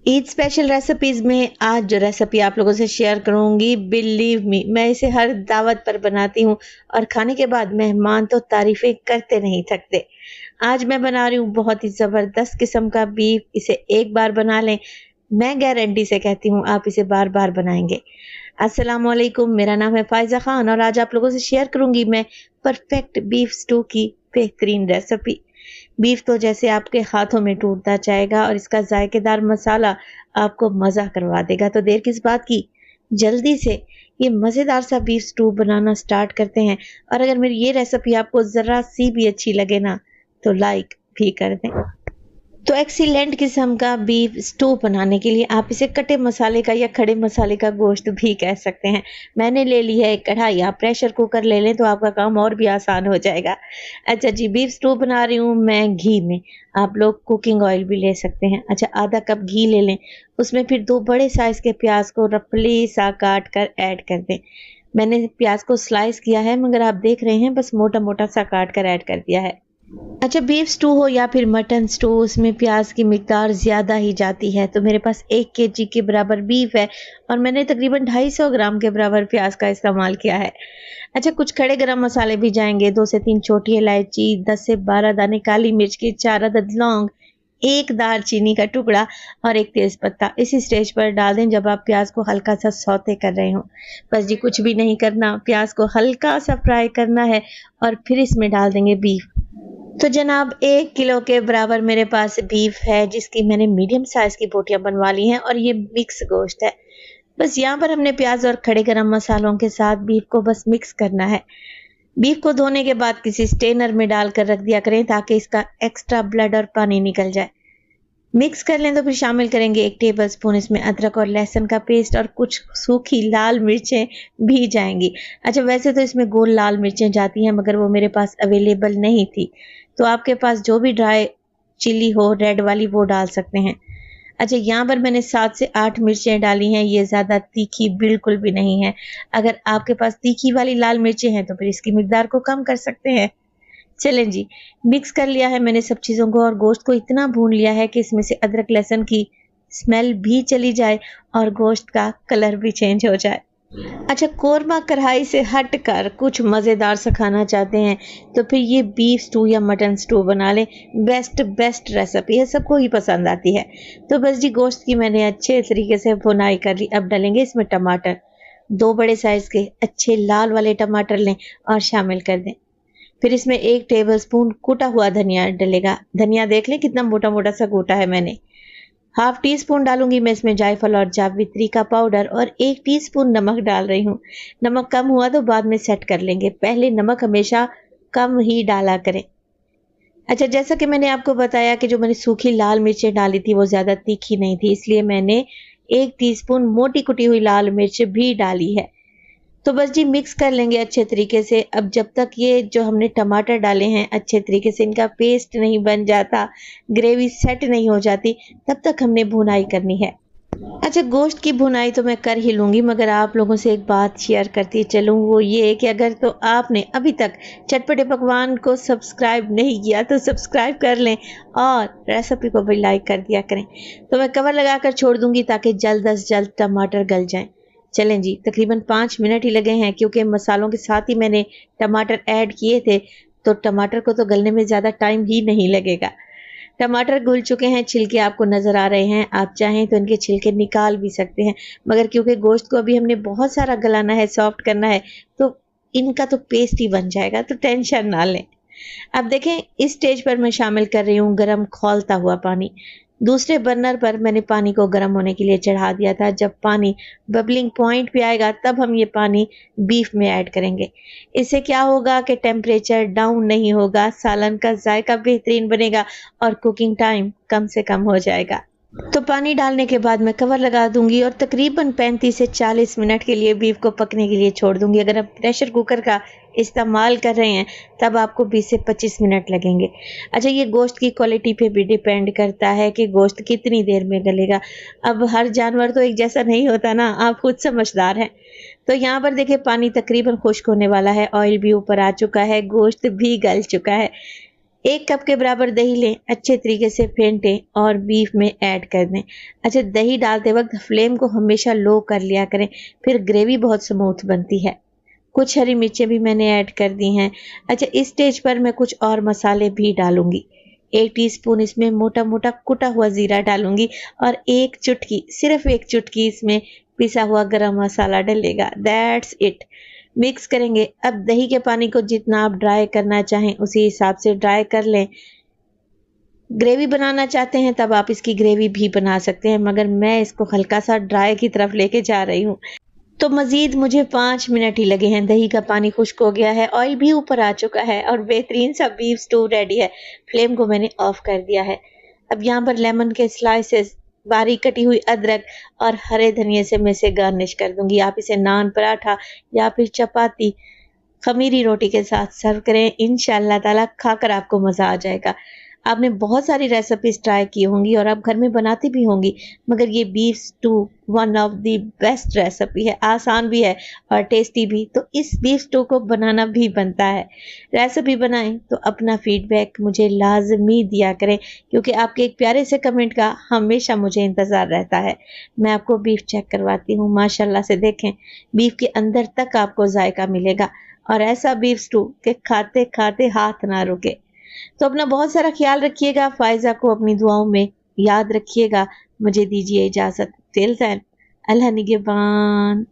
Eid special recipes में आज जो रेसिपी आप लोगों से शेयर करूंगी, बिलीव मी, मैं इसे हर दावत पर बनाती हूँ और खाने के बाद मेहमान तो तारीफें करते नहीं थकते। आज मैं बना रही हूँ बहुत ही जबरदस्त किस्म का बीफ। इसे एक बार बना लें, मैं गारंटी से कहती हूँ आप इसे बार बार बनाएंगे। अस्सलाम वालेकुम, मेरा नाम है फायजा खान और आज आप लोगों से शेयर करूंगी मैं परफेक्ट बीफ स्टू की बेहतरीन रेसिपी। बीफ तो जैसे आपके हाथों में टूटता जाएगा और इसका जायकेदार मसाला आपको मज़ा करवा देगा। तो देर किस बात की, जल्दी से ये मज़ेदार सा बीफ स्टू बनाना स्टार्ट करते हैं। और अगर मेरी ये रेसिपी आपको ज़रा सी भी अच्छी लगे ना, तो लाइक भी कर दें। तो एक्सीलेंट किस्म का बीफ स्टू बनाने के लिए आप इसे कटे मसाले का या खड़े मसाले का गोश्त भी कह सकते हैं। मैंने ले ली है एक कढ़ाई, आप प्रेशर कुकर ले लें तो आपका काम और भी आसान हो जाएगा। अच्छा जी, बीफ स्टू बना रही हूँ मैं घी में, आप लोग कुकिंग ऑयल भी ले सकते हैं। अच्छा, आधा कप घी ले लें, उसमें फिर 2 बड़े साइज के प्याज को रफली सा काट कर ऐड कर दें। मैंने प्याज को स्लाइस किया है, मगर आप देख रहे हैं बस मोटा मोटा सा काट कर ऐड कर दिया है। अच्छा, बीफ स्टू हो या फिर मटन स्टू, उसमें प्याज की मिकदार ज़्यादा ही जाती है। तो मेरे पास 1 केजी के बराबर बीफ है और मैंने तकरीबन 250 ग्राम के बराबर प्याज का इस्तेमाल किया है। अच्छा, कुछ खड़े गरम मसाले भी जाएंगे, 2 से 3 छोटी इलायची, 10 से 12 दाने काली मिर्च के, 4 अदद लौंग, 1 दालचीनी का टुकड़ा और 1 तेज पत्ता। इसी स्टेज पर डाल दें जब आप प्याज को हल्का सा सौते कर रहे हो। बस जी, कुछ भी नहीं करना, प्याज को हल्का सा फ्राई करना है और फिर इसमें डाल देंगे बीफ। तो जनाब 1 किलो के बराबर मेरे पास बीफ है, जिसकी मैंने मीडियम साइज की बोटियां बनवा ली हैं और ये मिक्स गोश्त है। बस यहाँ पर हमने प्याज और खड़े गरम मसालों के साथ बीफ को बस मिक्स करना है। बीफ को धोने के बाद किसी स्टेनर में डालकर रख दिया करें ताकि इसका एक्स्ट्रा ब्लड और पानी निकल जाए। मिक्स कर लें तो फिर शामिल करेंगे 1 टेबल स्पून इसमें अदरक और लहसुन का पेस्ट और कुछ सूखी लाल मिर्चें भी जाएंगी। अच्छा, वैसे तो इसमें गोल लाल मिर्चें जाती हैं, मगर वो मेरे पास अवेलेबल नहीं थी, तो आपके पास जो भी ड्राई चिली हो रेड वाली वो डाल सकते हैं। अच्छा, यहाँ पर मैंने 7 से 8 मिर्चें डाली हैं, ये ज़्यादा तीखी बिल्कुल भी नहीं है। अगर आपके पास तीखी वाली लाल मिर्चें हैं तो फिर इसकी मिकदार को कम कर सकते हैं। चलें जी, मिक्स कर लिया है मैंने सब चीज़ों को और गोश्त को इतना भून लिया है कि इसमें से अदरक लहसुन की स्मेल भी चली जाए और गोश्त का कलर भी चेंज हो जाए। अच्छा, कोरमा कढ़ाई से हट कर कुछ मज़ेदार सा खाना चाहते हैं तो फिर ये बीफ स्टू या मटन स्टू बना लें। बेस्ट रेसिपी है, सबको ही पसंद आती है। तो बस जी, गोश्त की मैंने अच्छे तरीके से भुनाई कर ली। अब डालेंगे इसमें टमाटर, 2 बड़े साइज़ के अच्छे लाल वाले टमाटर लें और शामिल कर दें। फिर इसमें 1 टेबलस्पून कूटा हुआ धनिया डलेगा। धनिया देख लें कितना मोटा मोटा सा कूटा है मैंने। हाफ टी स्पून डालूंगी मैं इसमें जायफल और जावित्री का पाउडर और 1 टीस्पून नमक डाल रही हूँ। नमक कम हुआ तो बाद में सेट कर लेंगे, पहले नमक हमेशा कम ही डाला करें। अच्छा, जैसा कि मैंने आपको बताया कि जो मैंने सूखी लाल मिर्चें डाली थी वो ज़्यादा तीखी नहीं थी, इसलिए मैंने 1 टीस्पून मोटी कुटी हुई लाल मिर्च भी डाली है। तो बस जी, मिक्स कर लेंगे अच्छे तरीके से। अब जब तक ये जो हमने टमाटर डाले हैं अच्छे तरीके से इनका पेस्ट नहीं बन जाता, ग्रेवी सेट नहीं हो जाती, तब तक हमने भुनाई करनी है। अच्छा, गोश्त की भुनाई तो मैं कर ही लूँगी, मगर आप लोगों से एक बात शेयर करती चलूँ, वो ये है कि अगर तो आपने अभी तक चटपटे पकवान को सब्सक्राइब नहीं किया तो सब्सक्राइब कर लें और रेसिपी को भी लाइक कर दिया करें। तो मैं कवर लगा कर छोड़ दूँगी ताकि जल्द अज जल्द टमाटर गल जाएँ। चलें जी, तकरीबन 5 मिनट ही लगे हैं क्योंकि मसालों के साथ ही मैंने टमाटर ऐड किए थे, तो टमाटर को तो गलने में ज़्यादा टाइम ही नहीं लगेगा। टमाटर घुल चुके हैं, छिलके आपको नज़र आ रहे हैं, आप चाहें तो इनके छिलके निकाल भी सकते हैं, मगर क्योंकि गोश्त को अभी हमने बहुत सारा गलाना है, सॉफ्ट करना है, तो इनका तो पेस्ट ही बन जाएगा, तो टेंशन ना लें। अब देखें, इस स्टेज पर मैं शामिल कर रही हूँ गरम खौलता हुआ पानी। दूसरे बर्नर पर मैंने पानी को गर्म होने के लिए चढ़ा दिया था। जब पानी बबलिंग पॉइंट पे आएगा तब हम ये पानी बीफ में ऐड करेंगे। इससे क्या होगा कि टेम्परेचर डाउन नहीं होगा, सालन का जायका बेहतरीन बनेगा और कुकिंग टाइम कम से कम हो जाएगा। तो पानी डालने के बाद मैं कवर लगा दूंगी और तकरीबन 35 से 40 मिनट के लिए बीफ को पकने के लिए छोड़ दूंगी। अगर आप प्रेशर कुकर का इस्तेमाल कर रहे हैं तब आपको 20 से 25 मिनट लगेंगे। अच्छा, ये गोश्त की क्वालिटी पे भी डिपेंड करता है कि गोश्त कितनी देर में गलेगा। अब हर जानवर तो एक जैसा नहीं होता ना, आप खुद समझदार हैं। तो यहाँ पर देखिए, पानी तकरीबन खुश्क होने वाला है, ऑयल भी ऊपर आ चुका है, गोश्त भी गल चुका है। 1 कप के बराबर दही लें, अच्छे तरीके से फेंटें और बीफ में ऐड कर दें। अच्छा, दही डालते वक्त फ्लेम को हमेशा लो कर लिया करें, फिर ग्रेवी बहुत स्मूथ बनती है। कुछ हरी मिर्चें भी मैंने ऐड कर दी हैं। अच्छा, इस स्टेज पर मैं कुछ और मसाले भी डालूंगी। 1 टीस्पून इसमें मोटा मोटा कुटा हुआ जीरा डालूंगी और 1 चुटकी, सिर्फ 1 चुटकी इसमें पिसा हुआ गरम मसाला डलेगा। That's it. मिक्स करेंगे। अब दही के पानी को जितना आप ड्राई करना चाहें उसी हिसाब से ड्राई कर लें। ग्रेवी बनाना चाहते हैं तब आप इसकी ग्रेवी भी बना सकते हैं, मगर मैं इसको हल्का सा ड्राई की तरफ लेके जा रही हूँ। तो मजीद मुझे 5 मिनट ही लगे हैं। दही का पानी खुश्क हो गया है, ऑयल भी ऊपर आ चुका है और बेहतरीन सा बीफ स्टू रेडी है। फ्लेम को मैंने ऑफ कर दिया है। अब यहाँ पर लेमन के स्लाइसेस, बारीक कटी हुई अदरक और हरे धनिए से मैं इसे गार्निश कर दूंगी। आप इसे नान, पराठा या फिर चपाती, खमीरी रोटी के साथ सर्व करें। इंशाअल्लाह ताला खाकर आपको मज़ा आ जाएगा। आपने बहुत सारी रेसिपीज ट्राई की होंगी और आप घर में बनाती भी होंगी, मगर ये beef stew one of the best recipe है। आसान भी है और टेस्टी भी। तो इस बीफ स्टू को बनाना भी बनता है। रेसिपी बनाएं तो अपना फीडबैक मुझे लाजमी दिया करें, क्योंकि आपके एक प्यारे से कमेंट का हमेशा मुझे इंतज़ार रहता है। मैं आपको बीफ चेक करवाती हूँ। माशाल्लाह से देखें, बीफ के अंदर तक आपको जायका मिलेगा और ऐसा बीफ स्टू के खाते खाते हाथ ना रुके। तो अपना बहुत सारा ख्याल रखिएगा। फायजा को अपनी दुआओं में याद रखिएगा। मुझे दीजिए इजाजत। टिल देन, अल्लाह निगहबान।